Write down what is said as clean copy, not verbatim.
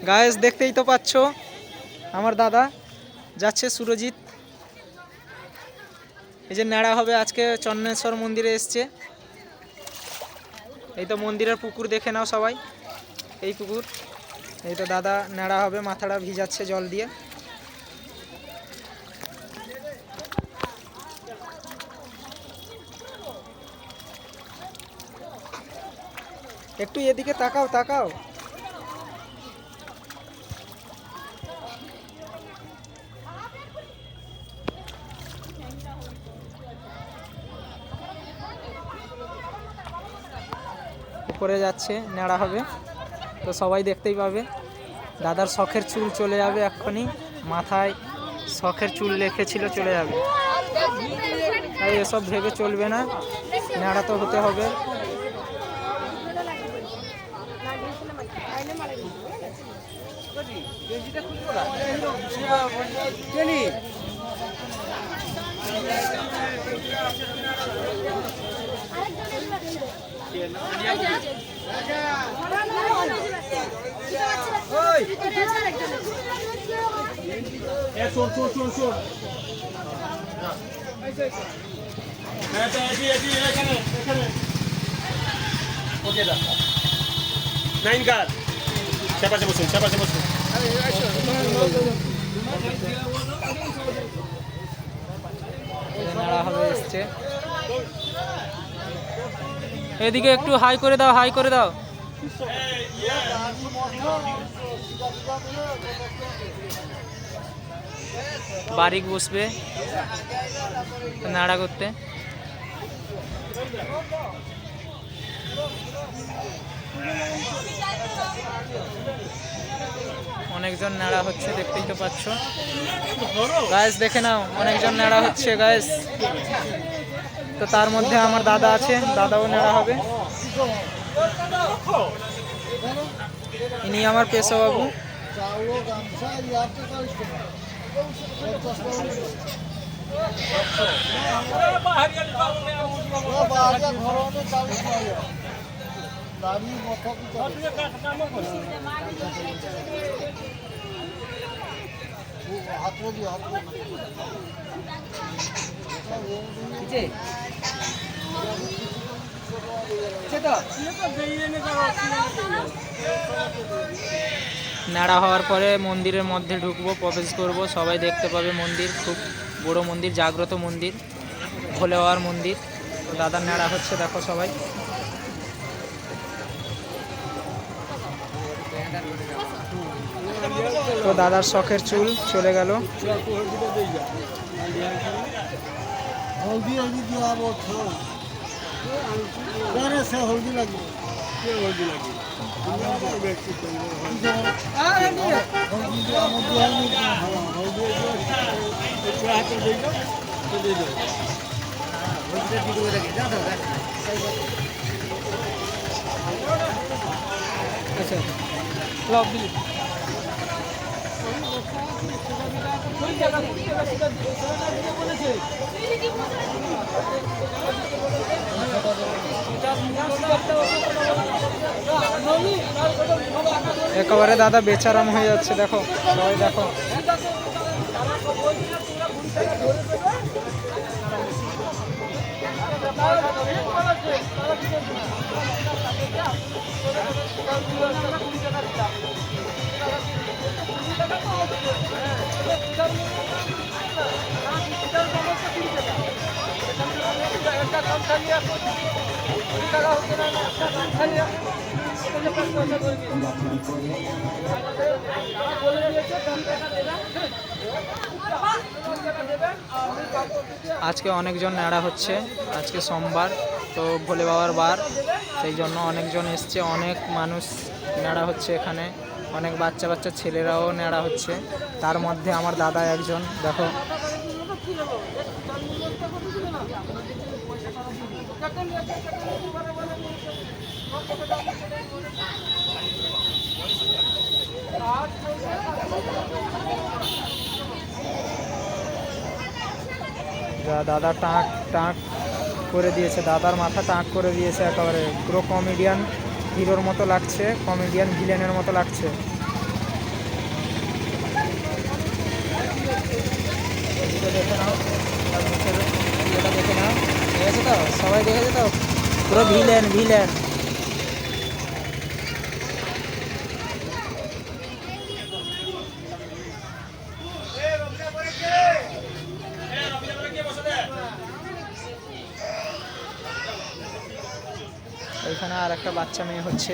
Guys দেখতেই তো পাচ্ছ আমার দাদা যাচ্ছে সুরজিৎ। এই যে নেড়া হবে আজকে চন্নেশ্বর মন্দিরে এসছে। এই তো মন্দিরের পুকুর দেখে নাও সবাই, এই পুকুর। এই তো দাদা নেড়া হবে, মাথাটা ভিজাচ্ছে জল দিয়ে। একটু এদিকে তাকাও তাকাও। উপরে যাচ্ছে, নেড়া হবে, তো সবাই দেখতেই পাবে। দাদার শখের চুল চলে যাবে এক্ষুনি, মাথায় শখের চুল রেখেছিল, চলে যাবে। তাই এসব ভেবে চলবে না, নেড়া তো হতে হবে। নাইন কার চাপাশে বসুন, চাপাশে বসুন। নাড়া হবে এসছে। এদিকে একটু হাই করে দাও, হাই করে দাও। বারিক বসবে নাড়া করতে। অনেকজন নাড়া হচ্ছে, দেখতেই তো পাচ্ছ গাইস, দেখে নাও অনেকজন নাড়া হচ্ছে গাইস। তো তার মধ্যে আমার দাদা আছে, দাদাও নেড়া হবে। ইনি আমার পেশাবাবু। নাড়া হওয়ার পরে মন্দিরের মধ্যে ঢুকবো, প্রবেশ করব, সবাই দেখতে পাবে। মন্দির খুব বড় মন্দির, জাগ্রত মন্দির, ভোলে বাবার মন্দির। তো দাদার নাড়া হচ্ছে, দেখো সবাই। তো দাদার শখের চুল চলে গেল। হলদি হলদি দিয়াবো সে হলদি লাগবে, হলদি লাগবে। একেবারে দাদা বেচারাম হয়ে যাচ্ছে, দেখো সবাই দেখো। আজকে অনেকজন নেড়া হচ্ছে, আজকে সোমবার, তো ভোলে বাবার বার, সেই জন্য অনেকজন এসছে, অনেক মানুষ নেড়া হচ্ছে এখানে, অনেক বাচ্চা বাচ্চা ছেলেরাও নেড়া হচ্ছে। তার মধ্যে আমার দাদা একজন, দেখো। দাদা টাক টাক করে দিয়েছে, দাদার মাথা টাক করে দিয়েছে একেবারে, পুরো কমেডিয়ান হিরোর মতো লাগছে, কমেডিয়ান ভিলেনের মতো লাগছে। মুখটা দেখে নাও, তার মুখের ইয়েটা দেখে নাও, দেখেছো তো, সবাই দেখেছে তো, পুরো ভিলেন ভিলেন। এখানে আর একটা বাচ্চা মেয়ে হচ্ছে।